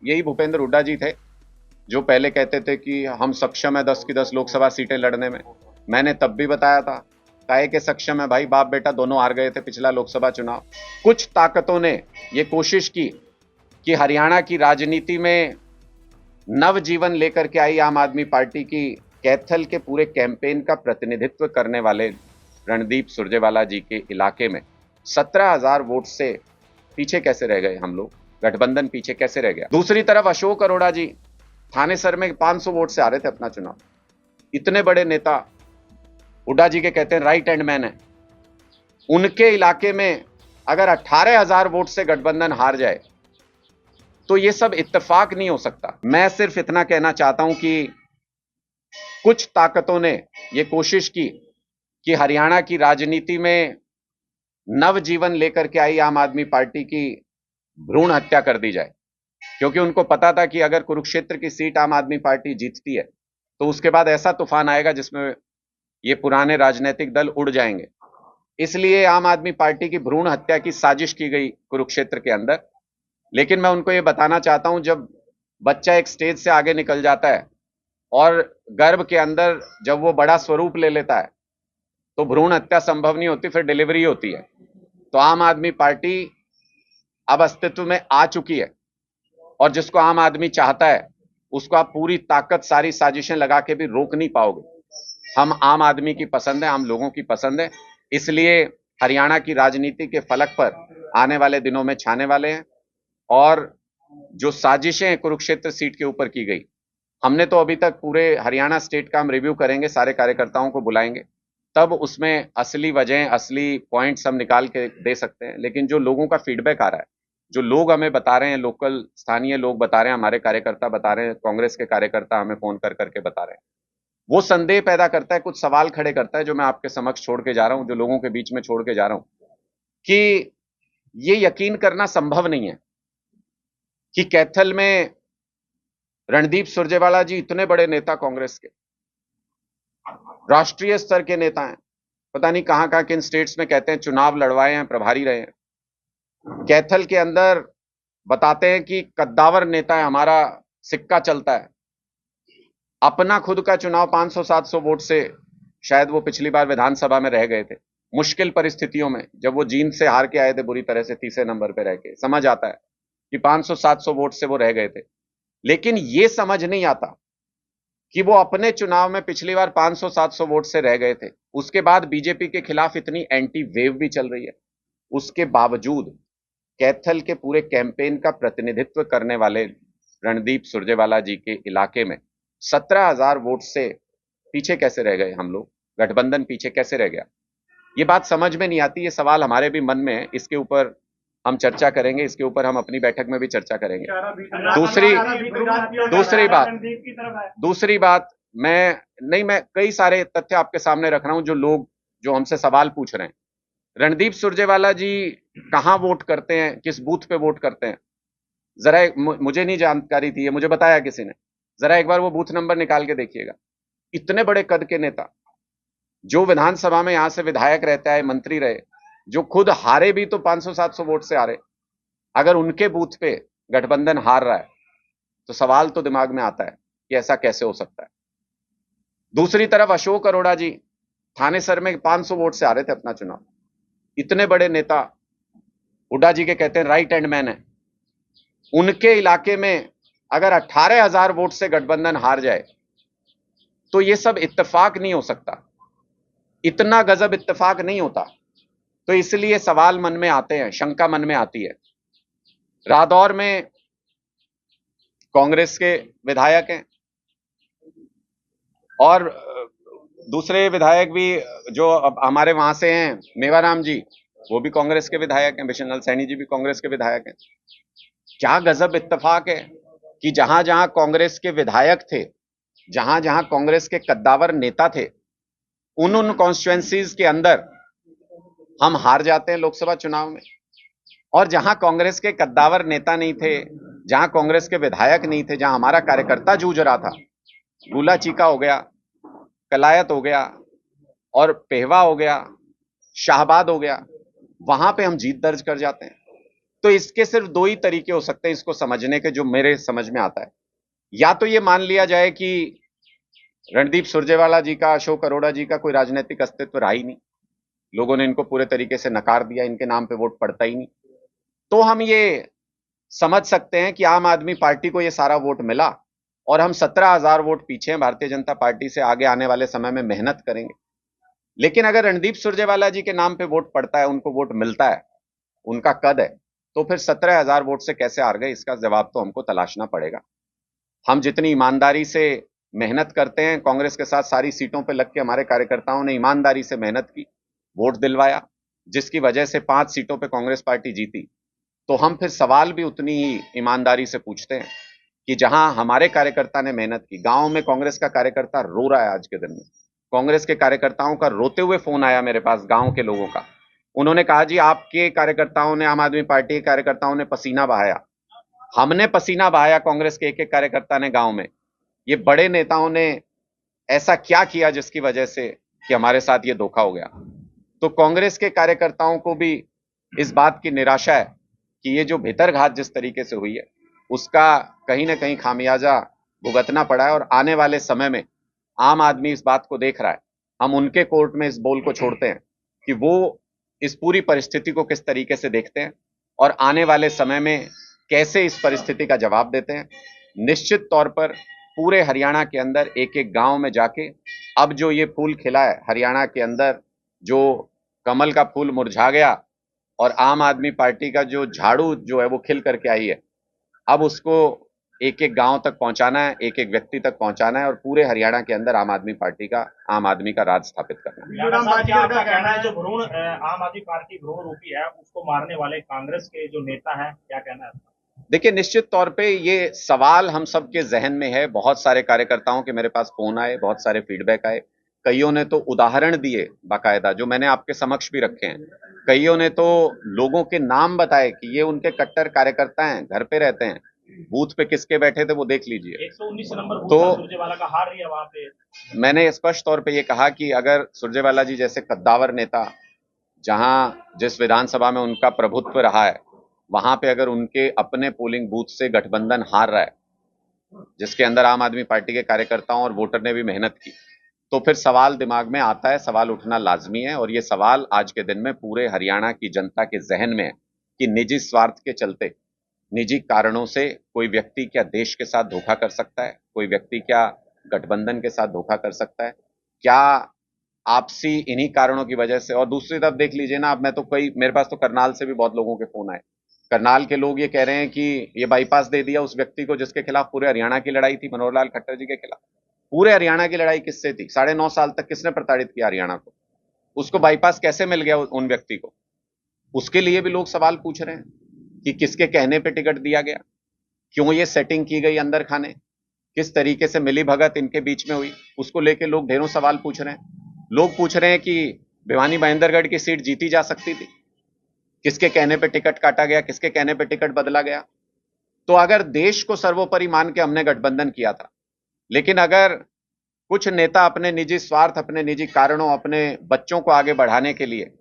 यही भूपेंद्र हुड्डा जी थे जो पहले कहते थे कि हम सक्षम है 10 की 10 लोकसभा सीटें लड़ने में। मैंने तब भी बताया था, काहे के सक्षम है भाई, बाप बेटा दोनों हार गए थे पिछला लोकसभा चुनाव। कुछ ताकतों ने ये कोशिश की कि हरियाणा की राजनीति में नव जीवन लेकर के आई आम आदमी पार्टी की कैथल के पूरे कैंपेन का प्रतिनिधित्व करने वाले रणदीप सुरजेवाला जी के इलाके में 17,000 वोट से पीछे कैसे रह गए हम लोग, गठबंधन पीछे कैसे रह गया। दूसरी तरफ अशोक अरोड़ा जी थानेसर में 500 वोट से आ रहे थे अपना चुनाव। इतने बड़े नेता, हुड्डा जी के कहते हैं राइट हैंड मैन है, उनके इलाके में अगर 18,000 वोट से गठबंधन हार जाए तो ये सब इत्तेफाक नहीं हो सकता। मैं सिर्फ इतना कहना चाहता हूं कि कुछ ताकतों ने ये कोशिश की कि हरियाणा की राजनीति में नव जीवन लेकर के आई आम आदमी पार्टी की भ्रूण हत्या कर दी जाए, क्योंकि उनको पता था कि अगर कुरुक्षेत्र की सीट आम आदमी पार्टी जीतती है तो उसके बाद ऐसा तूफान आएगा जिसमें ये पुराने राजनीतिक दल उड़ जाएंगे। इसलिए आम आदमी पार्टी की भ्रूण हत्या की साजिश की गई कुरुक्षेत्र के अंदर। लेकिन मैं उनको ये बताना चाहता हूं, जब बच्चा एक स्टेज से आगे निकल जाता है और गर्भ के अंदर जब वो बड़ा स्वरूप ले लेता है तो भ्रूण हत्या संभव नहीं होती, फिर डिलीवरी होती है। तो आम आदमी पार्टी अब अस्तित्व में आ चुकी है और जिसको आम आदमी चाहता है उसको आप पूरी ताकत सारी साजिशें लगा के भी रोक नहीं पाओगे। हम आम आदमी की पसंद है, आम लोगों की पसंद है, इसलिए हरियाणा की राजनीति के फलक पर आने वाले दिनों में छाने वाले हैं। और जो साजिशें कुरुक्षेत्र सीट के ऊपर की गई, हमने तो अभी तक पूरे हरियाणा स्टेट का हम रिव्यू करेंगे, सारे कार्यकर्ताओं को बुलाएंगे, तब उसमें असली वजह, असली पॉइंट्स हम निकाल के दे सकते हैं। लेकिन जो लोगों का फीडबैक आ रहा है, जो लोग हमें बता रहे हैं, लोकल स्थानीय लोग बता रहे हैं, हमारे कार्यकर्ता बता रहे हैं, कांग्रेस के कार्यकर्ता हमें फोन कर करके बता रहे हैं, वो संदेह पैदा करता है, कुछ सवाल खड़े करता है जो मैं आपके समक्ष छोड़ के जा रहा हूं, जो लोगों के बीच में छोड़ के जा रहा हूं, कि ये यकीन करना संभव नहीं है कि कैथल में रणदीप सुरजेवाला जी इतने बड़े नेता, कांग्रेस के राष्ट्रीय स्तर के नेता हैं, पता नहीं कहां कहां किन स्टेट्स में कहते हैं चुनाव लड़वाए हैं, प्रभारी रहे हैं, कैथल के अंदर बताते हैं कि कद्दावर नेता है हमारा, सिक्का चलता है। अपना खुद का चुनाव 500-700 वोट से शायद वो पिछली बार विधानसभा में रह गए थे, मुश्किल परिस्थितियों में, जब वो जींद से हार के आए थे बुरी तरह से, तीसरे नंबर पे रह के, समझ आता है कि 500-700 वोट से वो रह गए थे। लेकिन ये समझ नहीं आता कि वो अपने चुनाव में पिछली बार 500-700 वोट से रह गए थे, उसके बाद बीजेपी के खिलाफ इतनी एंटी वेव भी चल रही है, उसके बावजूद कैथल के पूरे कैंपेन का प्रतिनिधित्व करने वाले रणदीप सुरजेवाला जी के इलाके में 17,000 वोट से पीछे कैसे रह गए हम लोग, गठबंधन पीछे कैसे रह गया। ये बात समझ में नहीं आती, ये सवाल हमारे भी मन में है, इसके ऊपर हम चर्चा करेंगे, इसके ऊपर हम अपनी बैठक में भी चर्चा करेंगे। दूसरी बात मैं कई सारे तथ्य आपके सामने रख रहा हूं, जो लोग जो हमसे सवाल पूछ रहे हैं, रणदीप सुरजेवाला जी कहां वोट करते हैं, किस बूथ पे वोट करते हैं, जरा मुझे नहीं जानकारी थी, ये मुझे बताया किसी ने, जरा एक बार वो बूथ नंबर निकाल के देखिएगा। इतने बड़े कद के नेता जो विधानसभा में यहां से विधायक रहता है, मंत्री रहे, जो खुद हारे भी तो 500-700 वोट से हारे, अगर उनके बूथ पे गठबंधन हार रहा है तो सवाल तो दिमाग में आता है कि ऐसा कैसे हो सकता है। दूसरी तरफ अशोक अरोड़ा जी थानेसर में 500 वोट से आ रहे थे अपना चुनाव। इतने बड़े नेता, हुड्डा जी के कहते हैं राइट हैंड मैन है, उनके इलाके में अगर 18,000 वोट से गठबंधन हार जाए तो यह सब इत्तेफाक नहीं हो सकता, इतना गजब इत्तेफाक नहीं होता। तो इसलिए सवाल मन में आते हैं, शंका मन में आती है। रादौर में कांग्रेस के विधायक हैं और दूसरे विधायक भी जो अब हमारे वहां से हैं, मेवाराम जी, वो भी कांग्रेस के विधायक हैं, बिशन लाल सैनी जी भी कांग्रेस के विधायक हैं। क्या गजब इत्तेफाक है कि जहां जहां कांग्रेस के विधायक थे, जहां जहां कांग्रेस के कद्दावर नेता थे, उन कॉन्स्टिट्यूएंसीज के अंदर हम हार जाते हैं लोकसभा चुनाव में। और जहां कांग्रेस के कद्दावर नेता नहीं थे, जहां कांग्रेस के विधायक नहीं थे, जहां हमारा कार्यकर्ता जूझ रहा था, गुला चीका हो गया, कलायत हो गया और पेहवा हो गया, शाहबाद हो गया, वहां पे हम जीत दर्ज कर जाते हैं। तो इसके सिर्फ दो ही तरीके हो सकते हैं इसको समझने के, जो मेरे समझ में आता है। या तो ये मान लिया जाए कि रणदीप सुरजेवाला जी का, अशोक अरोड़ा जी का कोई राजनीतिक अस्तित्व रहा ही नहीं, लोगों ने इनको पूरे तरीके से नकार दिया, इनके नाम पे वोट पड़ता ही नहीं। तो हम ये समझ सकते हैं कि आम आदमी पार्टी को ये सारा वोट मिला और हम 17,000 वोट पीछे हैं भारतीय जनता पार्टी से, आगे आने वाले समय में मेहनत करेंगे। लेकिन अगर रणदीप सुरजेवाला जी के नाम पे वोट पड़ता है, उनको वोट मिलता है, उनका कद है, तो फिर 17,000 वोट से कैसे हार गए, इसका जवाब तो हमको तलाशना पड़ेगा। हम जितनी ईमानदारी से मेहनत करते हैं, कांग्रेस के साथ सारी सीटों पर लग के हमारे कार्यकर्ताओं ने ईमानदारी से मेहनत की, वोट दिलवाया, जिसकी वजह से 5 सीटों पर कांग्रेस पार्टी जीती। तो हम फिर सवाल भी उतनी ही ईमानदारी से पूछते हैं कि जहां हमारे कार्यकर्ता ने मेहनत की, गांव में कांग्रेस का कार्यकर्ता रो रहा है, आज के दिन में कांग्रेस के कार्यकर्ताओं का रोते हुए फोन आया मेरे पास, गांव के लोगों का। उन्होंने कहा, जी आपके कार्यकर्ताओं ने, आम आदमी पार्टी के कार्यकर्ताओं ने पसीना बहाया, हमने पसीना बहाया, कांग्रेस के एक एक कार्यकर्ता ने गांव में। ये बड़े नेताओं ने ऐसा क्या किया जिसकी वजह से कि हमारे साथ ये धोखा हो गया। तो कांग्रेस के कार्यकर्ताओं को भी इस बात की निराशा है कि ये जो भीतरघात जिस तरीके से हुई है, उसका कहीं ना कहीं खामियाजा भुगतना पड़ा है। और आने वाले समय में आम आदमी इस बात को देख रहा है, हम उनके कोर्ट में इस बोल को छोड़ते हैं कि वो इस पूरी परिस्थिति को किस तरीके से देखते हैं और आने वाले समय में कैसे इस परिस्थिति का जवाब देते हैं। निश्चित तौर पर पूरे हरियाणा के अंदर एक एक गांव में जाके, अब जो ये फूल खिला है हरियाणा के अंदर, जो कमल का फूल मुरझा गया और आम आदमी पार्टी का जो झाड़ू जो है वो खिल करके आई है, अब उसको एक एक गांव तक पहुंचाना है, एक एक व्यक्ति तक पहुंचाना है और पूरे हरियाणा के अंदर आम आदमी पार्टी का, आम आदमी का राज स्थापित करना है। क्या आपका कहना है जो भ्रूण आम आदमी पार्टी भ्रूण रूपी है, उसको मारने वाले कांग्रेस के जो नेता हैं, क्या कहना है? देखिए, निश्चित तौर पे ये सवाल हम सबके जहन में है। बहुत सारे कार्यकर्ताओं के मेरे पास फोन आए, बहुत सारे फीडबैक आए, कईयों ने तो उदाहरण दिए बाकायदा, जो मैंने आपके समक्ष भी रखे हैं। कईयों ने तो लोगों के नाम बताए कि ये उनके कट्टर कार्यकर्ता हैं, घर पे रहते हैं, बूथ पे किसके बैठे थे वो देख लीजिए। 119 नंबर बूथ तो सुरजेवाला का हार रही है वहां पे। मैंने स्पष्ट तौर पे ये कहा कि अगर सुरजेवाला जी जैसे कद्दावर नेता, जहां जिस विधानसभा में उनका प्रभुत्व रहा है, वहां पे अगर उनके अपने पोलिंग बूथ से गठबंधन हार रहा है, जिसके अंदर आम आदमी पार्टी के कार्यकर्ताओं और वोटर ने भी मेहनत की, तो फिर सवाल दिमाग में आता है, सवाल उठना लाजमी है। और ये सवाल आज के दिन में पूरे हरियाणा की जनता के जहन में है कि निजी स्वार्थ के चलते, निजी कारणों से कोई व्यक्ति क्या देश के साथ धोखा कर सकता है, कोई व्यक्ति क्या गठबंधन के साथ धोखा कर सकता है, क्या आपसी इन्हीं कारणों की वजह से। और दूसरी तरफ देख लीजिए ना, अब मैं तो मेरे पास तो करनाल से भी बहुत लोगों के फोन आए। करनाल के लोग ये कह रहे हैं कि ये बाईपास दे दिया उस व्यक्ति को जिसके खिलाफ पूरे हरियाणा की लड़ाई थी, मनोहर लाल खट्टर जी के खिलाफ। पूरे हरियाणा की लड़ाई किससे थी? 9.5 साल तक किसने प्रताड़ित किया हरियाणा को? उसको बाईपास कैसे मिल गया उन व्यक्ति को? उसके लिए भी लोग सवाल पूछ रहे हैं कि किसके कहने पे टिकट दिया गया, क्यों ये सेटिंग की गई अंदर खाने, किस तरीके से मिली भगत इनके बीच में हुई, उसको लेके लोग ढेरों सवाल पूछ रहे हैं। लोग पूछ रहे हैं कि भिवानी महेंद्रगढ़ की सीट जीती जा सकती थी, किसके कहने पे टिकट काटा गया, किसके कहने पे टिकट बदला गया। तो अगर देश को सर्वोपरि मान के हमने गठबंधन किया था, लेकिन अगर कुछ नेता अपने निजी स्वार्थ, अपने निजी कारणों, अपने बच्चों को आगे बढ़ाने के लिए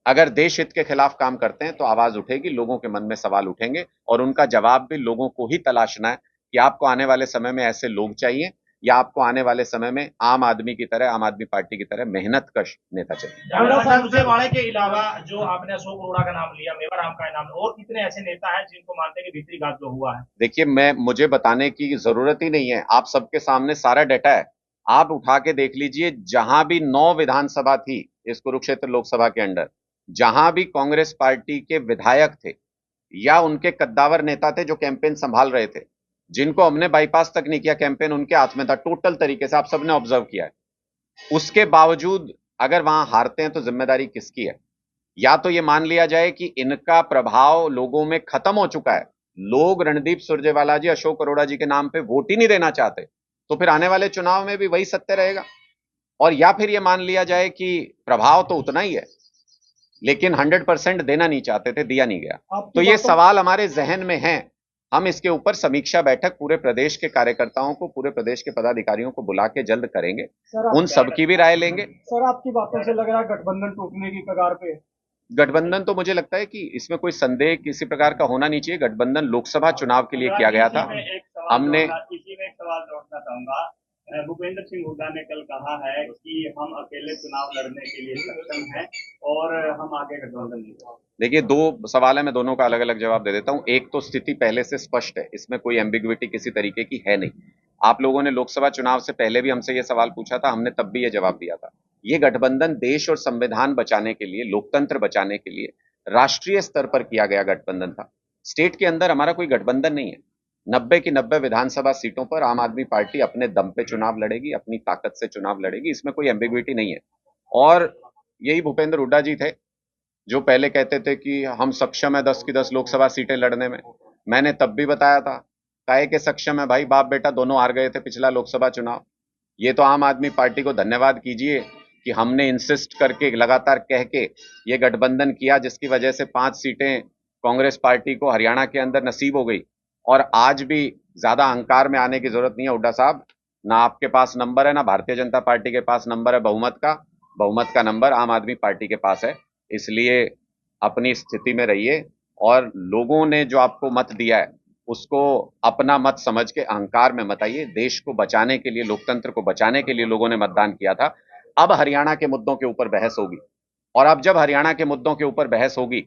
अगर देश हित के खिलाफ काम करते हैं, तो आवाज उठेगी, लोगों के मन में सवाल उठेंगे और उनका जवाब भी लोगों को ही तलाशना है कि आपको आने वाले समय में ऐसे लोग चाहिए या आपको आने वाले समय में आम आदमी की तरह, आम आदमी पार्टी की तरह मेहनतकश नेता चाहिए। सुरजेवाला के अलावा जो आपने अशोक अरोड़ा का नाम लिया, मेवाराम का नाम, और कितने ऐसे नेता हैं जिनको मानते हैं कि भीतरी घात जो हुआ है? देखिए, मुझे बताने की जरूरत ही नहीं है, आप सबके सामने सारा डाटा है, आप उठा के देख लीजिए। जहां भी 9 विधानसभा थी इस कुरुक्षेत्र लोकसभा के अंदर, जहां भी कांग्रेस पार्टी के विधायक थे या उनके कद्दावर नेता थे जो कैंपेन संभाल रहे थे, जिनको हमने बाईपास तक नहीं किया, कैंपेन उनके हाथ में था टोटल तरीके से, आप सबने ऑब्जर्व किया है। उसके बावजूद अगर वहां हारते हैं तो जिम्मेदारी किसकी है? या तो ये मान लिया जाए कि इनका प्रभाव लोगों में खत्म हो चुका है, लोग रणदीप सुरजेवाला जी, अशोक अरोड़ा जी के नाम पे वोट ही नहीं देना चाहते, तो फिर आने वाले चुनाव में भी वही सत्य रहेगा। और या फिर ये मान लिया जाए कि प्रभाव तो उतना ही है, लेकिन 100% देना नहीं चाहते थे, दिया नहीं गया। तो ये सवाल हमारे जहन में है। हम इसके ऊपर समीक्षा बैठक पूरे प्रदेश के कार्यकर्ताओं को, पूरे प्रदेश के पदाधिकारियों को बुला के जल्द करेंगे, उन सबकी भी राय लेंगे। सर, आपकी बातों से लग रहा है गठबंधन टूटने की कगार पे। गठबंधन तो मुझे लगता है कि इसमें कोई संदेह किसी प्रकार का होना नहीं चाहिए। गठबंधन लोकसभा चुनाव के लिए किया गया था। हमने इसी में एक सवाल जोड़ना चाहूंगा। भूपेंद्र सिंह हुड्डा ने कल कहा है कि हम अकेले चुनाव लड़ने के लिए सक्षम हैं और हम आगे गठबंधन नहीं करेंगे। देखिए, दो सवाल है, मैं दोनों का अलग अलग जवाब दे देता हूं। एक तो स्थिति पहले से स्पष्ट है, इसमें कोई एम्बिग्विटी किसी तरीके की है नहीं। आप लोगों ने लोकसभा चुनाव से पहले भी हमसे यह सवाल पूछा था, हमने तब भी यह जवाब दिया था। ये गठबंधन देश और संविधान बचाने के लिए, लोकतंत्र बचाने के लिए राष्ट्रीय स्तर पर किया गया गठबंधन था। स्टेट के अंदर हमारा कोई गठबंधन नहीं है। 90 की 90 विधानसभा सीटों पर आम आदमी पार्टी अपने दम पे चुनाव लड़ेगी, अपनी ताकत से चुनाव लड़ेगी, इसमें कोई एम्बिग्विटी नहीं है। और यही भूपेंद्र हुड्डा जी थे जो पहले कहते थे कि हम सक्षम है 10 की 10 लोकसभा सीटें लड़ने में। मैंने तब भी बताया था, काहे के सक्षम है भाई, बाप बेटा दोनों हार गए थे पिछला लोकसभा चुनाव। ये तो आम आदमी पार्टी को धन्यवाद कीजिए कि हमने इंसिस्ट करके लगातार कह के ये गठबंधन किया, जिसकी वजह से 5 सीटें कांग्रेस पार्टी को हरियाणा के अंदर नसीब हो गई। और आज भी ज्यादा अहंकार में आने की जरूरत नहीं है हुड्डा साहब। ना आपके पास नंबर है, ना भारतीय जनता पार्टी के पास नंबर है बहुमत का। बहुमत का नंबर आम आदमी पार्टी के पास है। इसलिए अपनी स्थिति में रहिए और लोगों ने जो आपको मत दिया है उसको अपना मत समझ के अहंकार में मत आइए। देश को बचाने के लिए, लोकतंत्र को बचाने के लिए लोगों ने मतदान किया था। अब हरियाणा के मुद्दों के ऊपर बहस होगी, और अब जब हरियाणा के मुद्दों के ऊपर बहस होगी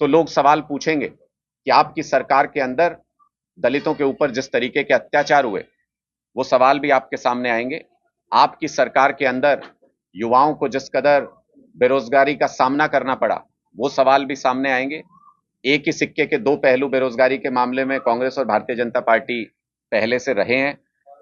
तो लोग सवाल पूछेंगे कि आपकी सरकार के अंदर दलितों के ऊपर जिस तरीके के अत्याचार हुए, वो सवाल भी आपके सामने आएंगे। आपकी सरकार के अंदर युवाओं को जिस कदर बेरोजगारी का सामना करना पड़ा, वो सवाल भी सामने आएंगे। एक ही सिक्के के दो पहलू बेरोजगारी के मामले में कांग्रेस और भारतीय जनता पार्टी पहले से रहे हैं।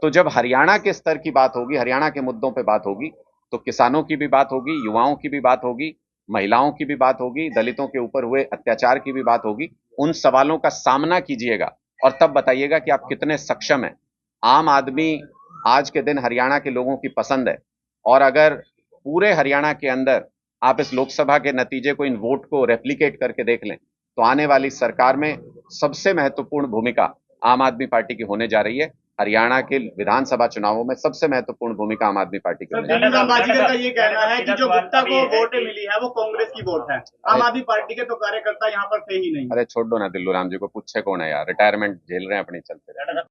तो जब हरियाणा के स्तर की बात होगी, हरियाणा के मुद्दों पे बात होगी, तो किसानों की भी बात होगी, युवाओं की भी बात होगी, महिलाओं की भी बात होगी, दलितों के ऊपर हुए अत्याचार की भी बात होगी। उन सवालों का सामना कीजिएगा और तब बताइएगा कि आप कितने सक्षम हैं। आम आदमी आज के दिन हरियाणा के लोगों की पसंद है, और अगर पूरे हरियाणा के अंदर आप इस लोकसभा के नतीजे को, इन वोट को रेप्लिकेट करके देख लें, तो आने वाली सरकार में सबसे महत्वपूर्ण भूमिका आम आदमी पार्टी की होने जा रही है। हरियाणा के विधानसभा चुनावों में सबसे महत्वपूर्ण भूमिका आम आदमी पार्टी की होने जा रही है। दिल्लू राम बाजीगर का ये कहना है कि जो गुप्ता को वोट मिली है वो कांग्रेस की वोट है, आम आदमी पार्टी के तो कार्यकर्ता यहाँ पर थे ही नहीं। अरे छोड़ दो ना, दिल्लू राम जी को पूछे कौन है यार, रिटायरमेंट झेल रहे हैं अपनी, चलते रहे।